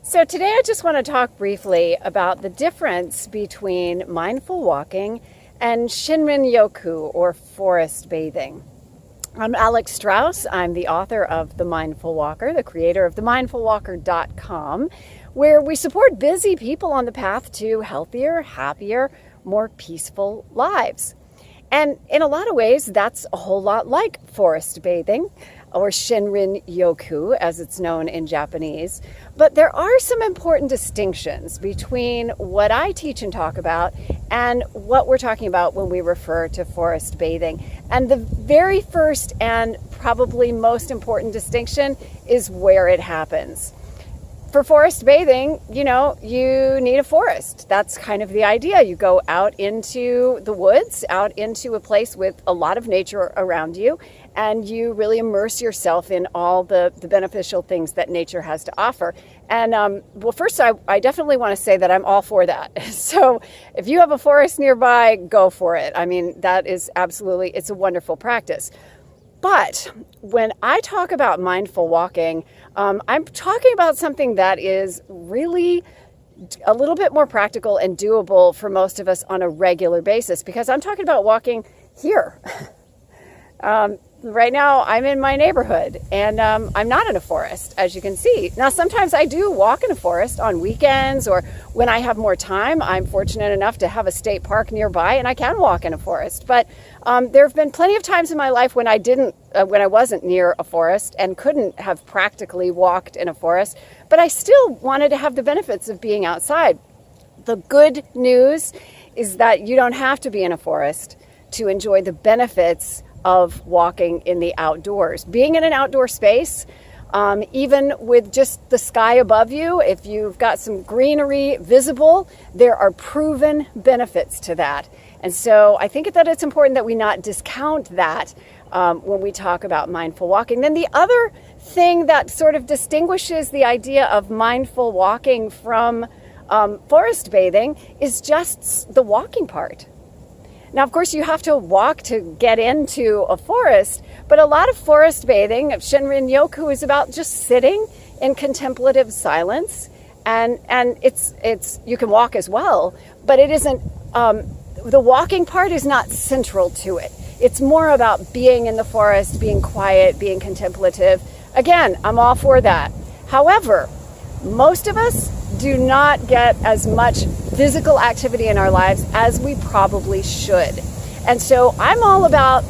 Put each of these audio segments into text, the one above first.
So today I just want to talk briefly about the difference between mindful walking and shinrin yoku, or forest bathing. I'm Alex Strauss. I'm the author of The Mindful Walker, the creator of themindfulwalker.com, where we support busy people on the path to healthier, happier, more peaceful lives. And in a lot of ways, that's a whole lot like forest bathing, or shinrin yoku, as it's known in Japanese. But there are some important distinctions between what I teach and talk about and what we're talking about when we refer to forest bathing. And the very first and probably most important distinction is where it happens. For forest bathing, you need a forest. That's kind of the idea. You go out into the woods, out into a place with a lot of nature around you, and you really immerse yourself in all the beneficial things that nature has to offer. And first, I definitely want to say that I'm all for that. So if you have a forest nearby, go for it. I mean, that is absolutely, it's a wonderful practice. But when I talk about mindful walking, I'm talking about something that is really a little bit more practical and doable for most of us on a regular basis, because I'm talking about walking here. Right now, I'm in my neighborhood, and I'm not in a forest, as you can see. Now, sometimes I do walk in a forest on weekends, or when I have more time. I'm fortunate enough to have a state park nearby, and I can walk in a forest. But there have been plenty of times in my life when I wasn't near a forest and couldn't have practically walked in a forest, but I still wanted to have the benefits of being outside. The good news is that you don't have to be in a forest to enjoy the benefits of walking in the outdoors. Being in an outdoor space, even with just the sky above you, if you've got some greenery visible, there are proven benefits to that. And so I think that it's important that we not discount that when we talk about mindful walking. Then the other thing that sort of distinguishes the idea of mindful walking from forest bathing is just the walking part. Now, of course, you have to walk to get into a forest, but a lot of forest bathing, of shinrin yoku, is about just sitting in contemplative silence, and it's you can walk as well, but it isn't. The walking part is not central to it. It's more about being in the forest, being quiet, being contemplative. Again, I'm all for that. However, most of us do not get as much physical activity in our lives as we probably should. And so I'm all about,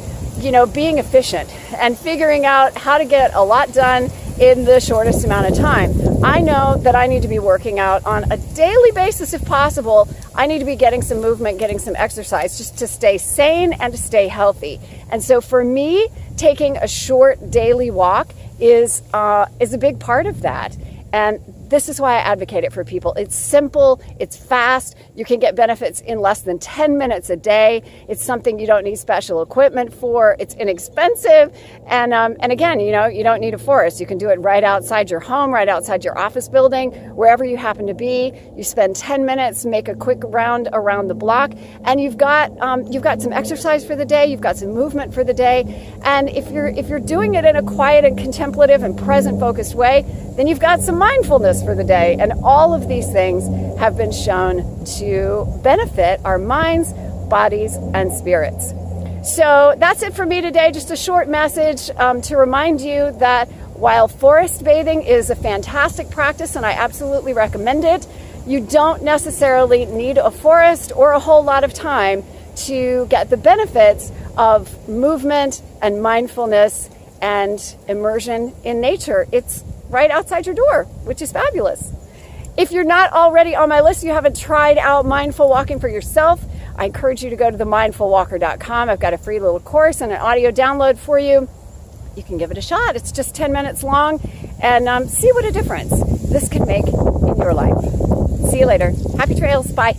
being efficient and figuring out how to get a lot done in the shortest amount of time. I know that I need to be working out on a daily basis if possible. I need to be getting some movement, getting some exercise, just to stay sane and to stay healthy. And so for me, taking a short daily walk is a big part of that. And this is why I advocate it for people. It's simple, it's fast, you can get benefits in less than 10 minutes a day. It's something you don't need special equipment for. It's inexpensive. And again, you don't need a forest. You can do it right outside your home, right outside your office building, wherever you happen to be. You spend 10 minutes, make a quick round around the block, and you've got some exercise for the day, you've got some movement for the day. And if you're doing it in a quiet and contemplative and present focused way, then you've got some mindfulness for the day. And all of these things have been shown to benefit our minds, bodies, and spirits. So that's it for me today. Just a short message to remind you that while forest bathing is a fantastic practice and I absolutely recommend it, you don't necessarily need a forest or a whole lot of time to get the benefits of movement and mindfulness and immersion in nature. It's right outside your door, which is fabulous. If you're not already on my list, you haven't tried out mindful walking for yourself, I encourage you to go to themindfulwalker.com. I've got a free little course and an audio download for you. You can give it a shot. It's just 10 minutes long, and see what a difference this can make in your life. See you later. Happy trails. Bye.